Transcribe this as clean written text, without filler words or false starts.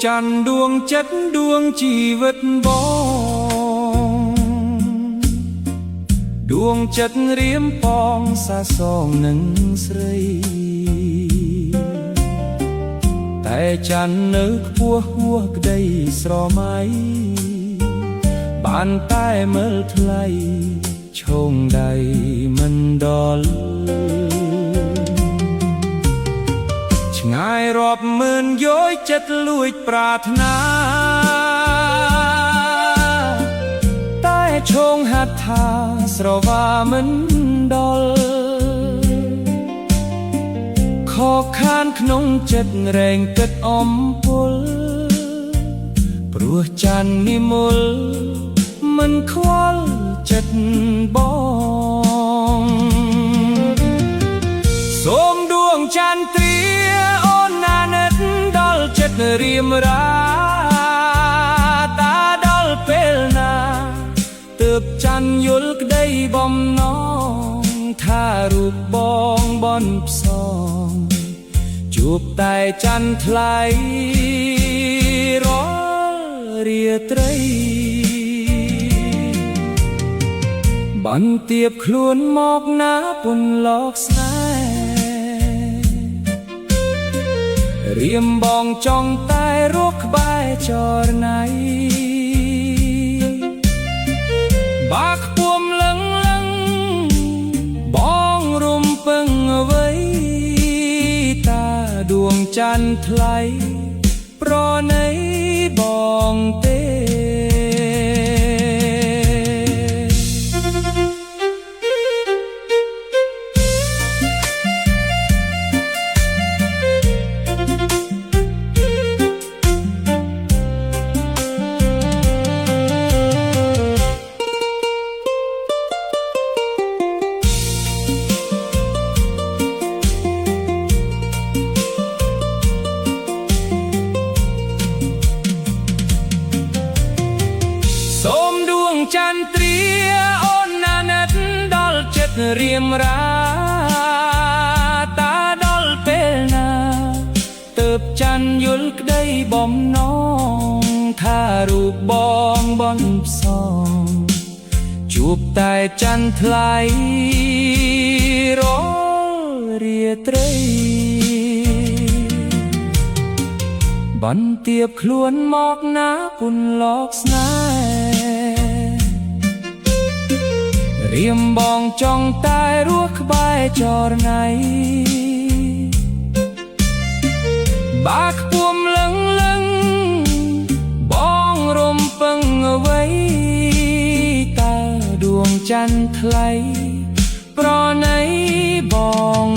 จันทร์ดวงจัดดวงชีวิตបងดวงจัดរៀមបងសាសងនឹងស្រីតែច័ន្ទនៅខ្ពស់ហួសក្តីស្រមៃបានតែមើលថ្លៃឈោងដៃមិនដល់ឆ្ងាយរាប់ម៉ឺនយោយចិត្តលួចប្រាថ្នាតែឈោងហាត់ថាស្រវាមិនដល់ខកខានក្នុងចិត្តរែងគិតអំពើព្រោះច័ន្ទនិមលមិនខ្វល់ចិត្តបងសូមដួងច័ន្ទទ្រាអូនណានិតដល់ចិត្តរៀមរាតាដល់ពេលណាទើបច័ន្ទយល់ក្តីបំណងថារូបបងបនផ្សងជួបតែច័ន្ទថ្លៃរាល់រាត្រីបន្ទាបខ្លួនមកណាពុនលោកស្នេហ៍រៀមបងចង់តែរកក្បែរចរណៃបាក់ពួមលឹងបងរំពឹងអ្វីតាដួងច័ន្ទថ្លៃប្រណីបងទេច័ន្ទទ្រាអូនណានិតដល់ចិត្តរៀមរាតាដល់ពេលណាទើបច័ន្ទយល់ក្តីបំណងថារូបបងបនផ្សងជួបតែច័ន្ទថ្លៃរាល់រាត្រីបន្ទាបខ្លួនមកណាពុនលោកស្នេហ៍រៀមបងចង់តែរស់ក្បែរចរណៃបាក់ពួមលឹងបងរំពឹងអ្វីតាដួងច័ន្ទថ្លៃប្រណីបង